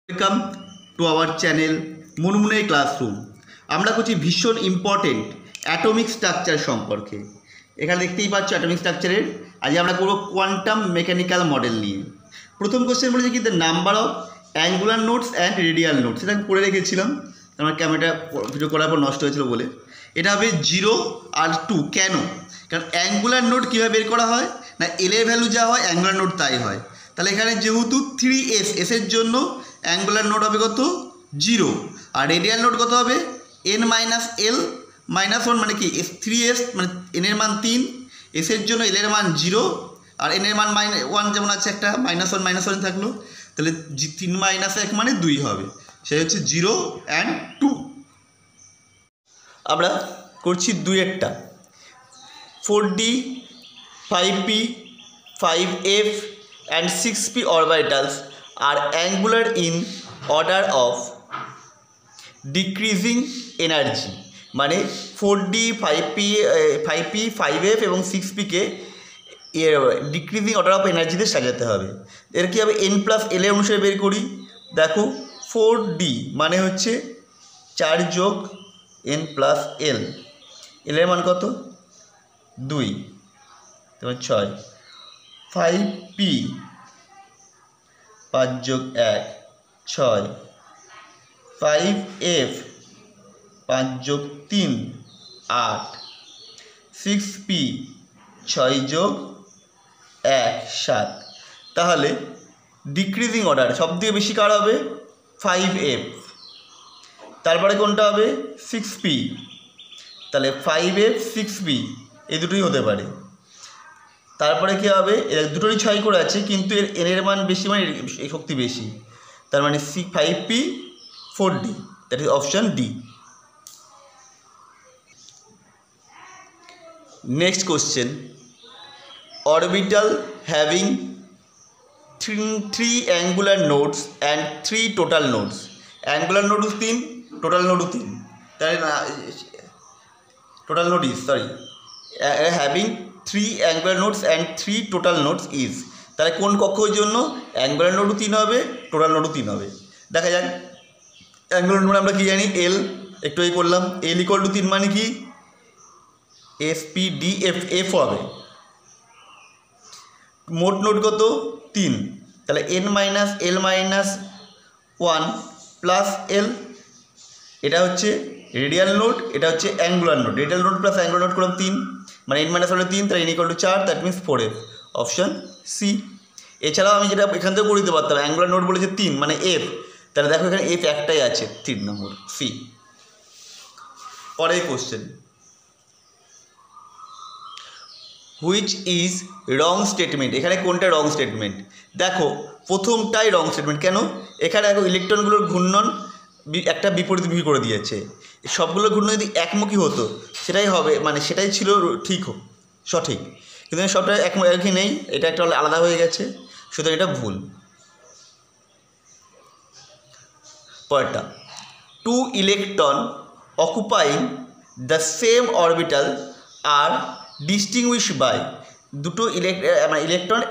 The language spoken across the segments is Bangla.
ওয়েলকাম টু আওয়ার চ্যানেল মুনমুনের ক্লাসরুম। আমরা করছি ভীষণ ইম্পর্টেন্ট অ্যাটমিক স্ট্রাকচার সম্পর্কে। এখানে দেখতেই পাচ্ছ অ্যাটমিক স্ট্রাকচারের আজ আমরা করবো কোয়ান্টাম মেকানিক্যাল মডেল নিয়ে। প্রথম কোশ্চেন বলেছে কি the number of angular notes and radial notes, সেটা আমি করে রেখেছিলাম, আমার ক্যামেরাটা ভিডিও করার পর নষ্ট হয়েছিল বলে। এটা হবে 0 আর 2। কেন? কারণ অ্যাঙ্গুলার নোট কীভাবে বের করা হয় না, এলের ভ্যালু যা হয় অ্যাঙ্গুলার নোট তাই হয়। তাহলে এখানে যেহেতু 3s, এসের জন্য অ্যাঙ্গুলার নোট হবে কত 0, আর রেডিয়াল নোট কত হবে n - l - 1, মানে কি 3s মানে n এর মান 3, এসের জন্য l এর মান 0 আর n এর মান -1 যেমন আছে একটা -1 থাকলো, তাহলে 3 - 1 মানে 2 হবে, সেই হচ্ছে 0 and 2। আমরা করছি 2-এরটা 4d 5p 5f and 6p orbitals are angular in order of decreasing energy, মানে 4d 5p 5f এবং 6p কে ডিক্রিজিং অর্ডার অফ এনার্জিতে সাজাতে হবে। এর কী হবে n + l এর অনুসারে বের করি। দেখো 4d মানে হচ্ছে 4 যোগ n + l, l এর মান কত 2, তারপর 6, 5p 5 যোগ 1 6, 5f 5 যোগ 3 8, 6p 6 যোগ 1 7। তাহলে ডিক্রিজিং অর্ডার সবথেকে বেশি কার হবে 5f, তারপরে কোনটা হবে 6p, তাহলে 5f 6p এই দুটোই হতে পারে। তারপরে কী হবে এর দুটোরই 6 করে আছে, কিন্তু এর এর মান বেশি মানে এই শক্তি বেশি, তার মানে 5p 4d, that is option D. Next question, orbital having 3 angular nodes and 3 total nodes, angular nodes 3 total নোডও 3, তাহলে total node is having 3 angular nodes and 3 total nodes is, তাহলে কোন কক্ষের জন্য অ্যাঙ্গুলার নোডও 3 হবে টোটাল নোডও 3 হবে। দেখা যাক অ্যাঙ্গুলার নোড আমরা কী জানি এল, একটু এই করলাম, l = 3 মানে কি FPDF, f হবে। মোট নোড কত 3, তাহলে n - l - 1 প্লাস l, এটা হচ্ছে রেডিয়াল নোড, এটা হচ্ছে angular node. Radial node plus angular node করলাম 3, মানে n - 1 হলো 3, তাহলে n = 4, that means 4f, option C. এছাড়াও আমি যেটা এখান থেকেও করে দিতে পারতাম, অ্যাঙ্গুলার নোড বলেছে 3 মানে f, তাহলে দেখো এখানে f একটাই আছে 3 নম্বর সি। পরের question, which is wrong statement, এখানে কোনটা রং স্টেটমেন্ট? দেখো প্রথমটাই রং স্টেটমেন্ট। কেন? এখানে দেখো ইলেকট্রনগুলোর ঘূর্ণন একটা বিপরীতমুখী করে দিয়েছে, সবগুলো ঘূর্ণন যদি একমুখী হতো সেটাই হবে, মানে সেটাই ছিল ঠিক সঠিক, কিন্তু সবটা একই নেই, এটা একটা আলাদা হয়ে গেছে, সুতরাং এটা ভুল। পরেরটা, 2 electron occupying the same orbital are distinguish by, দুটো ইলেকট্রন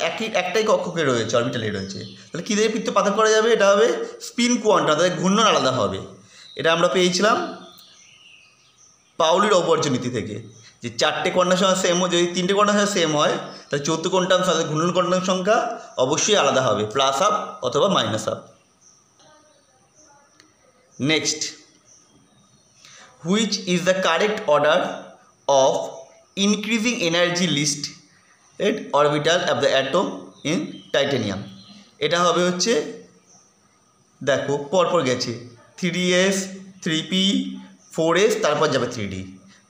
একটাই কক্ষকে রয়েছে, অরবিটালে রয়েছে, তাহলে কী দিয়ে পার্থক্য করা যাবে? এটা হবে স্পিন কোয়ান্টাম, তাদের ঘূর্ণন আলাদা হবে। এটা আমরা পেয়েছিলাম পাউলির অপরচুনিটি থেকে, যে 4টে কোয়ান্টাম সংখ্যা সেম, যদি 3টে কোয়ান্টাম সংখ্যা সেম হয় তাহলে 4th কোয়ান্টাম সংখ্যা ঘূর্ণন কোয়ান্টাম সংখ্যা অবশ্যই আলাদা হবে, +1 অথবা -1। Next, which is the correct order of increasing energy list at orbital of the atom in titanium? এটা হবে হচ্ছে দেখো পরপর গেছে 3s 3p 4s, তারপর যাবে 3d,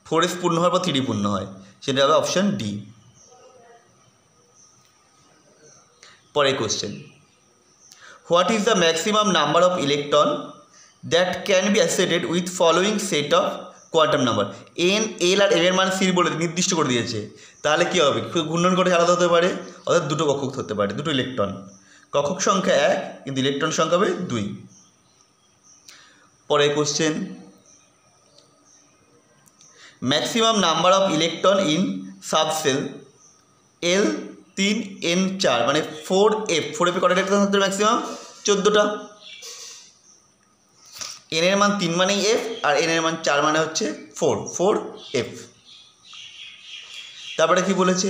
4s পূর্ণ হওয়ার পর 3d পূর্ণ হয়, সেটা হবে অপশান ডি। পরের question, what is the maximum number of electron that can be associated with following set of quantum number? n l আর m এর মান স্থির বলে নির্দিষ্ট করে দিয়েছে, তাহলে কী হবে ঘূর্ণন করে আলাদা হতে পারে, অর্থাৎ দুটো কক্ষক হতে পারে, দুটো ইলেকট্রন, কক্ষক সংখ্যা 1 কিন্তু ইলেকট্রন সংখ্যা হবে 2। পরের question, maximum number of electron in subshell l 3 n 4 মানে 4f, 4f কটা ইলেকট্রন থাকতে ম্যাক্সিমাম 14টা। এন এর মান 3 মানেই এফ, আর এন এর মান 4 মানে হচ্ছে 4 এফ। তারপরে কি বলেছে,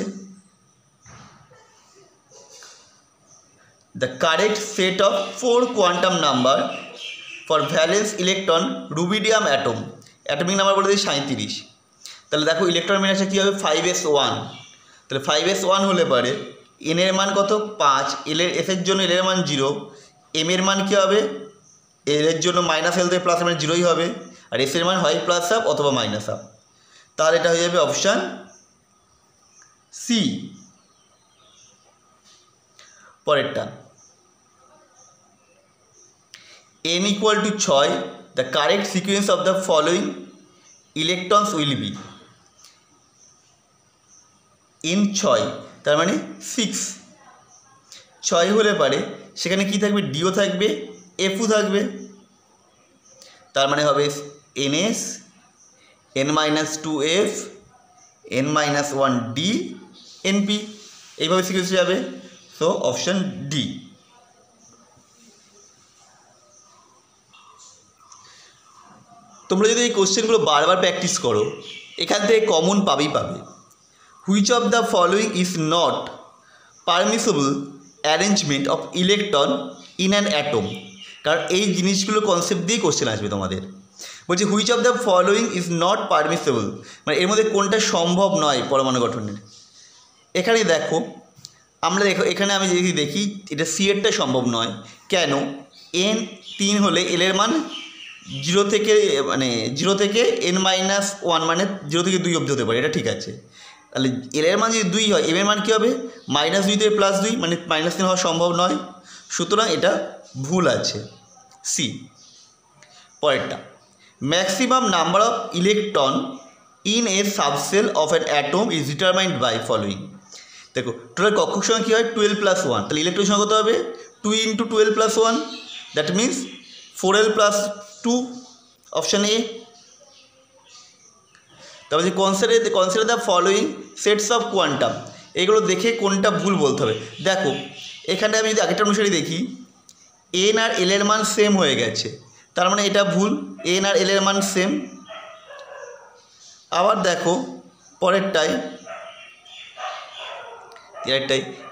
the correct set of 4 quantum number for valence electron rubidium atom, atomic number বলে দিই 37। তাহলে দেখো ইলেকট্রন মিনাসে কী হবে 5s1, তাহলে 5s1 হলে পারে এন এর মান কত 5, এস এর জন্য এল এর মান 0, এম এর মান কী হবে এল এর জন্য মাইনাস এল থেকে প্লাস এর মানে 0ই হবে, আর এস এর মান হয় প্লাস হাফ অথবা মাইনাস হাফ। তাহলে এটা হয়ে যাবে অপশান সি। পরেরটা n equal to 6, the correct sequence of the following electrons will be n 6, তার মানে 6, 6 হলে পারে সেখানে কি থাকবে ডিও থাকবে এফও থাকবে, তার মানে হবে ns n-2f n-1d np, এইভাবে সিকোয়েন্স যাবে। So option D. তোমরা যদি এই কোশ্চেনগুলো বারবার প্র্যাকটিস করো এখান থেকে কমন পাবে। Which of the following is not permissible arrangement of electron in an atom, কারণ এই জিনিসগুলো কনসেপ্ট দিয়ে কোশ্চেন আসবে তোমাদের। বলছে which of the following is not permissible, মানে এর মধ্যে কোনটা সম্ভব নয় পরমাণু গঠনের। এখানে দেখো আমরা এখানে আমি যদি দেখি এটা সি এরটা সম্ভব নয়, কেন n 3 হলে এল এর মান 0 থেকে n-1 মানে 0 থেকে 2 অবধি হতে পারে, এটা ঠিক আছে। তাহলে এল এর মান যদি 2 হয় এম এর মান কী হবে -2 থেকে +2 মানে -3 হওয়া সম্ভব নয়, সুতরাং এটা ভুল আছে সি। পরেরটা maximum number of electron in a subshell of an atom is determined by following. দেখো টোটাল কক্ষক সংখ্যা কী হয় 12 + 1, তাহলে ইলেকট্রন সংখ্যা কত হবে 2 × 12 + 1, that means 4l + 2, option A. তারপর যে consider the following sets of quantum, এগুলো দেখে কোনটা ভুল বলতে হবে। দেখো এখানে আমি যদি আগেরটা অনুসারে দেখি এন আর এল এর মান সেম হয়ে গেছে, তার মানে এটা ভুল, এন আর এল এর মান সেম। আবার দেখো পরেরটাই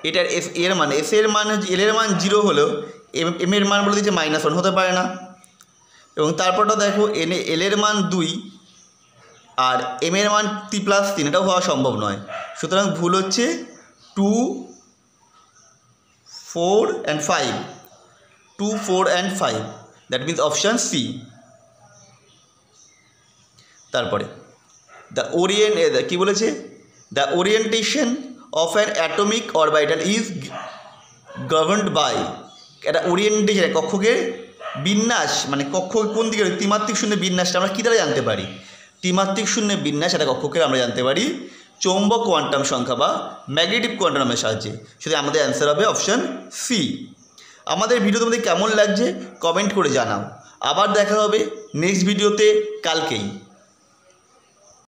এটার এস এর মান এস এর মান এল এর মান 0 হলেও এম এর মান বলে দিচ্ছে -1 হতে পারে না। এবং তারপরটা দেখো এল এর মান 2 আর এম এর মান +3, এটাও হওয়া সম্ভব নয়, সুতরাং ভুল হচ্ছে 2, 4 and 5, 2, 4 and 5, that means option C. তারপরে কী বলেছে the orientation of an atomic orbital is governed by, এটা ওরিয়েন্টেশন কক্ষকের বিন্যাস, মানে কক্ষ কোন দিকে ত্রিমাত্রিক শূন্য বিন্যাসটা আমরা কী দ্বারা জানতে পারি, ত্রিমাত্রিক শূন্য বিন্যাস এটা কক্ষকের আমরা জানতে পারি চৌম্বক কোয়ান্টাম সংখ্যা বা ম্যাগনেটিক কোয়ান্টামের সাহায্যে। সেটা আমাদের অ্যান্সার হবে অপশান সি। আমাদের ভিডিও তোমাদের কেমন লাগছে কমেন্ট করে জানাও। আবার দেখা হবে নেক্সট ভিডিওতে কালকেই।